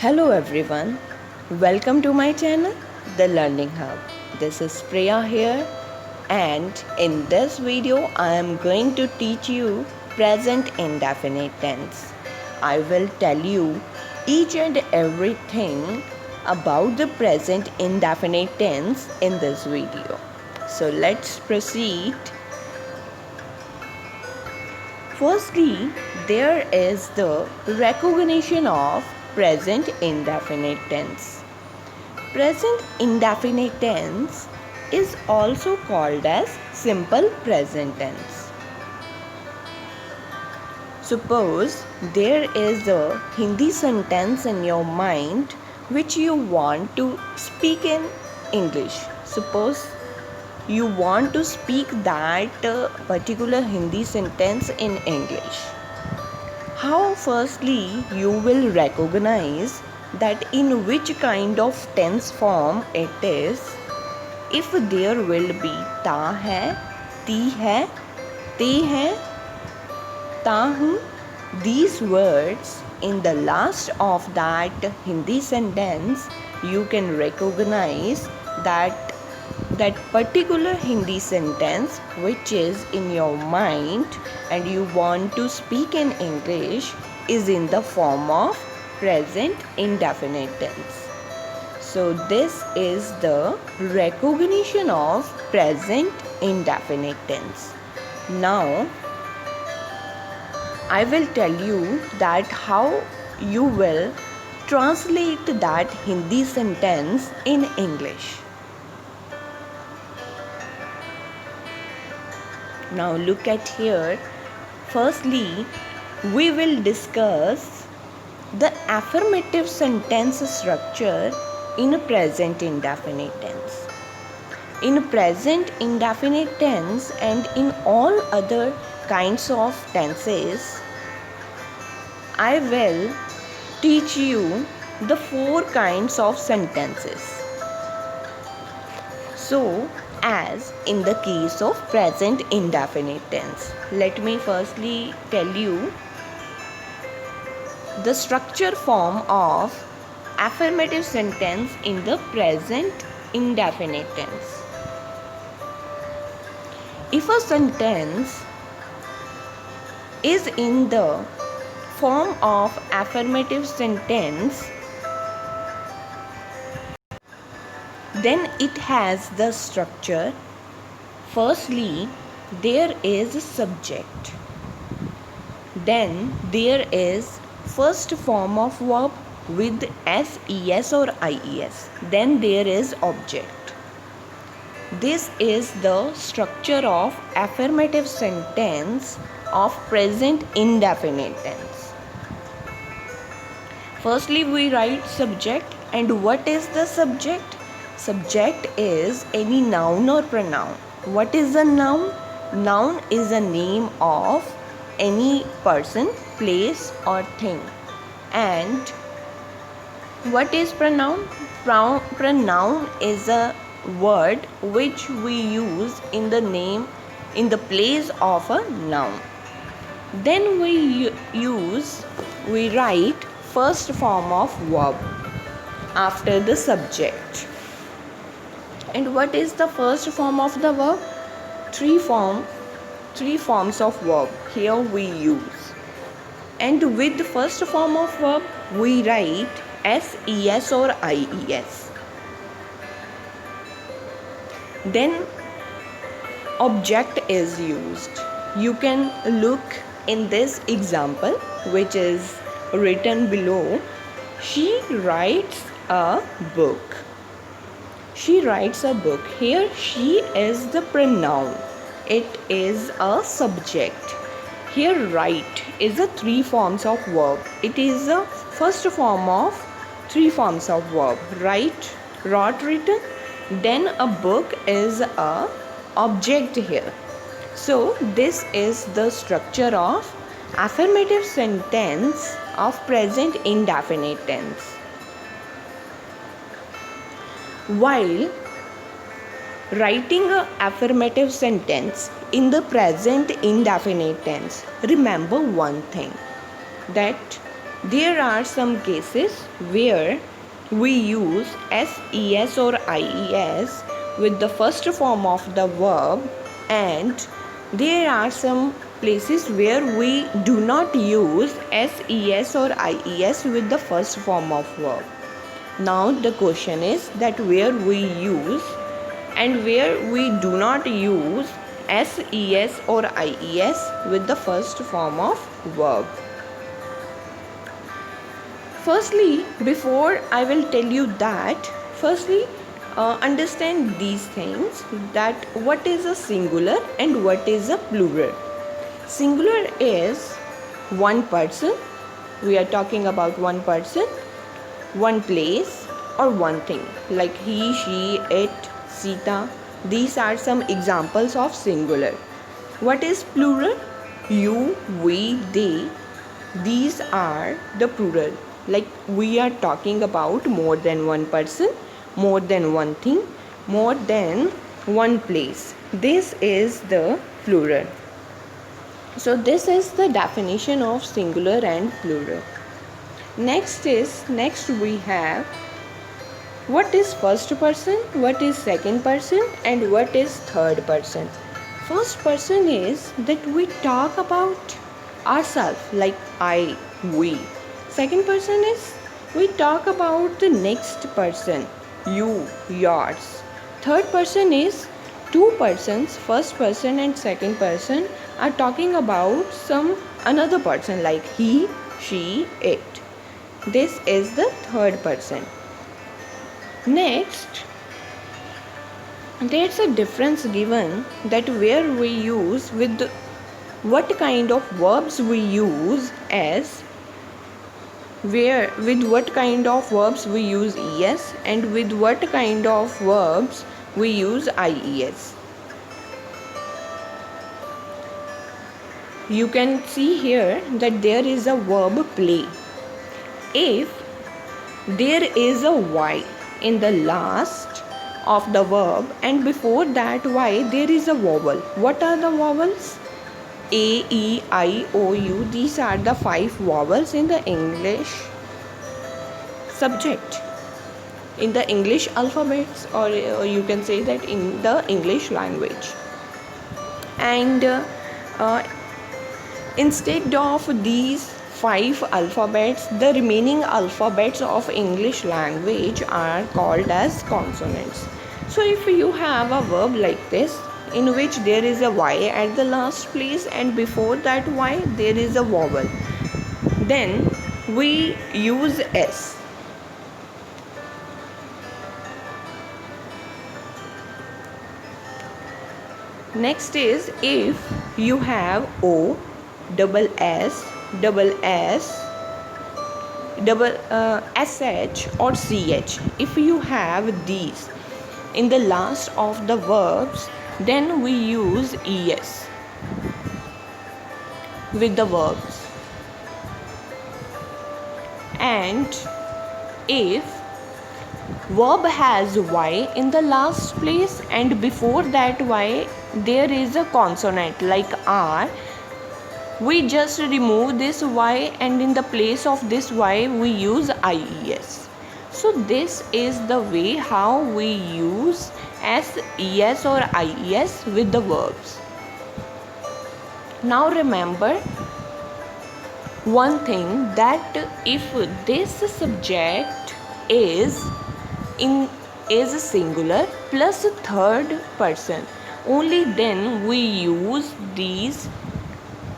Hello everyone, welcome to my channel, The Learning Hub. This is Priya here, and in this video I am going to teach you present indefinite tense. I will tell you each and everything about the present indefinite tense in this video. So let's proceed. Firstly, there is the recognition of present indefinite tense. Present indefinite tense is also called as simple present tense. Suppose there is a Hindi sentence in your mind which you want to speak in English. Suppose you want to speak that particular Hindi sentence in English. How firstly you will recognize that in which kind of tense form it is? If there will be ta hai, ti hai, te hai, ta hu, these words in the last of that Hindi sentence, you can recognize that particular Hindi sentence which is in your mind and you want to speak in English is in the form of present indefinite tense. So this is the recognition of present indefinite tense. Now I will tell you that how you will translate that Hindi sentence in English. Now look at here. Firstly, we will discuss the affirmative sentence structure in a present indefinite tense. In present indefinite tense and in all other kinds of tenses, I will teach you the 4 kinds of sentences. So, as in the case of present indefinite tense, let me firstly tell you the structure form of affirmative sentence in the present indefinite tense. If a sentence is in the form of affirmative sentence, then it has the structure. Firstly, there is a subject. Then there is first form of verb with SES or IES. Then there is object. This is the structure of affirmative sentence of present indefinite tense. Firstly, we write subject, and what is the subject? Subject is any noun or pronoun. What is a noun? Noun is a name of any person, place or thing. And what is pronoun? Pronoun is a word which we use in the place of a noun. Then we write first form of verb after the subject. And what is the first form of the verb? Three forms of verb here we use. And with the first form of verb we write SES or IES. Then object is used. You can look in this example which is written below. She writes a book. She writes a book. Here she is the pronoun. It is a subject. Here write is a 3 forms of verb. It is the first form of 3 forms of verb. Write, wrote, written. Then a book is a object here. So this is the structure of affirmative sentence of present indefinite tense. While writing an affirmative sentence in the present indefinite tense, remember one thing, that There are some cases where we use SES or IES with the first form of the verb, and there are some places where we do not use SES or IES with the first form of verb. Now the question is that where we use and where we do not use SES or IES with the first form of verb. Firstly, before I will tell you that, understand these things, that what is a singular and what is a plural. Singular is one person. We are talking about one person, one place, or one thing, like he, she, it, Sita. These are some examples of singular. What is plural? You, we, they. These are the plural. Like we are talking about more than one person, more than one thing, more than one place. This is the plural. So this is the definition of singular and plural. Next we have what is first person, what is second person, and what is third person. First person is that we talk about ourselves, like I, we. Second person is we talk about the next person, you, yours. Third person is two persons, first person and second person, are talking about some another person, like he, she, it. This is the third person. Next, there's a difference given that where we use with what kind of verbs we use as, where with what kind of verbs we use ES and with what kind of verbs we use IES. You can see here that there is a verb play. If there is a Y in the last of the verb and before that Y there is a vowel. What are the vowels? A, E, I, O, U. These are the 5 vowels in the English subject, in the English alphabets, or you can say that in the English language. And instead of these 5 alphabets, the remaining alphabets of English language are called as consonants. So if you have a verb like this, in which there is a Y at the last place and before that Y there is a vowel, then we use S. Next is if you have O, double S, double S, double SH or CH. If you have these in the last of the verbs, then we use ES with the verbs. And if verb has Y in the last place and before that Y there is a consonant like R, we just remove this Y and in the place of this Y we use IES. So this is the way how we use SES or IES with the verbs. Now remember one thing, that if this subject is singular plus third person, only then we use these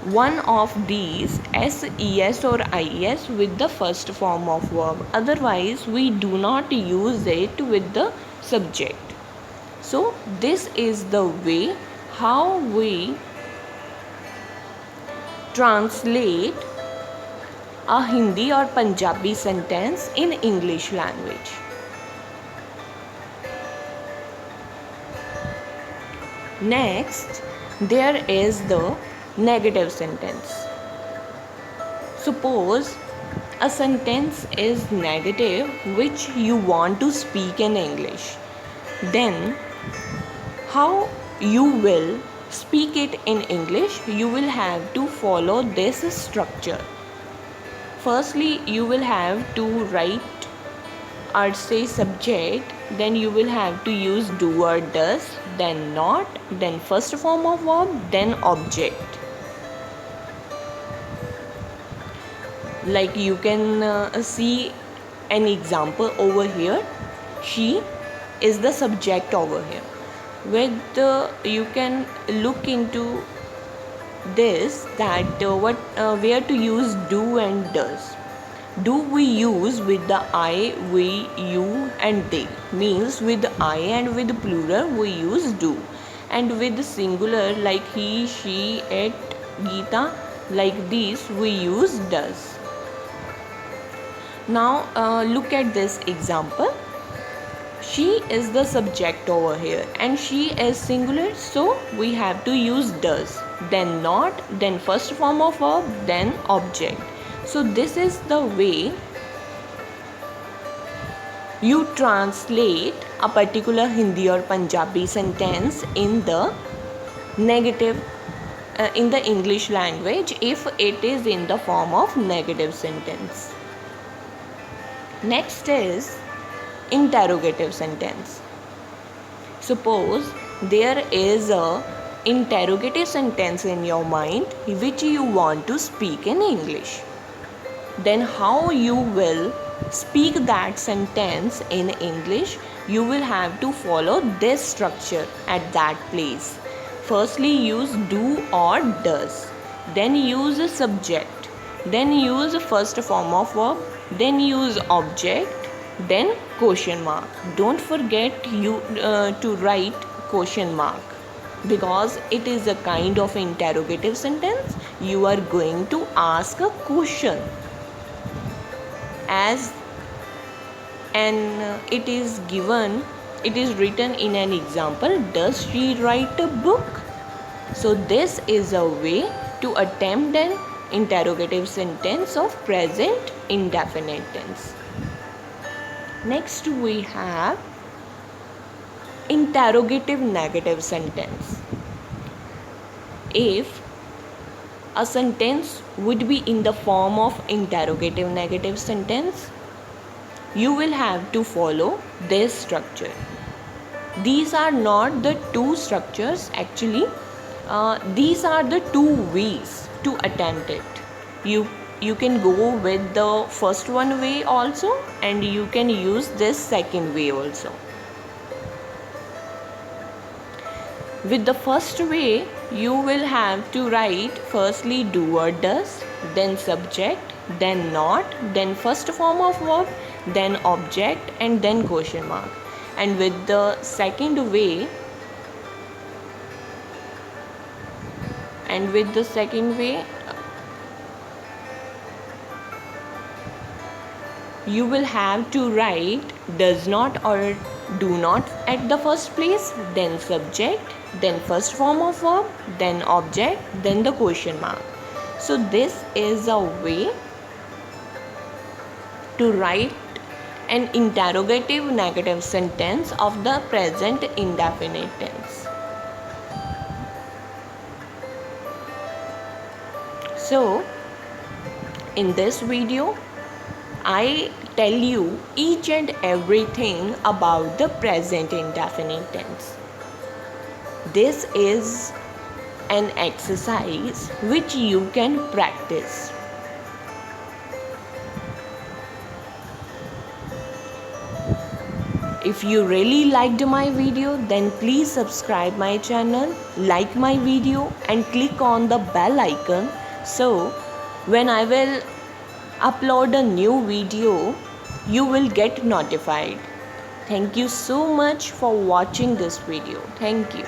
one of these SES or IES with the first form of verb. Otherwise we do not use it with the subject. So this is the way how we translate a Hindi or Punjabi sentence in English language. Next, there is the negative sentence. Suppose a sentence is negative which you want to speak in English. Then how you will speak it in English? You will have to follow this structure. Firstly, you will have to write or say subject, then you will have to use do or does, then not, then first form of verb, then object. Like you can see an example over here. She is the subject over here. With you can look into this that where to use do and does. Do we use with the I, we, you and they. Means with I and with plural we use do, and with singular like he, she, it, Geeta, like these we use does. Now look at this example. She is the subject over here and she is singular, so we have to use does, then not, then first form of verb, then object. So this is the way you translate a particular Hindi or Punjabi sentence in the negative in the English language if it is in the form of negative sentence. Next is interrogative sentence. Suppose there is a interrogative sentence in your mind which you want to speak in English. Then how you will speak that sentence in English? You will have to follow this structure at that place. Firstly, use do or does, then use a subject, then use first form of verb, then use object, then question mark. Don't forget to write question mark, because it is a kind of interrogative sentence. You are going to ask a question, as and it is written in an example, does she write a book? So this is a way to attempt an interrogative sentence of present indefinite tense. Next we have interrogative negative sentence. If a sentence would be in the form of interrogative negative sentence, you will have to follow this structure. These are not the two structures actually. These are the two ways to attempt it. You can go with the first one way also, and you can use this second way also. With the first way, you will have to write firstly do or does, then subject, then not, then first form of verb, then object, and then question mark. And with the second way, you will have to write does not or do not at the first place, then subject, then first form of verb, then object, then the question mark. So this is a way to write an interrogative negative sentence of the present indefinite tense. So in this video, I tell you each and everything about the present indefinite tense. This is an exercise which you can practice. If you really liked my video, then please subscribe my channel, like my video and click on the bell icon, so when I will upload a new video, you will get notified. Thank you so much for watching this video. Thank you.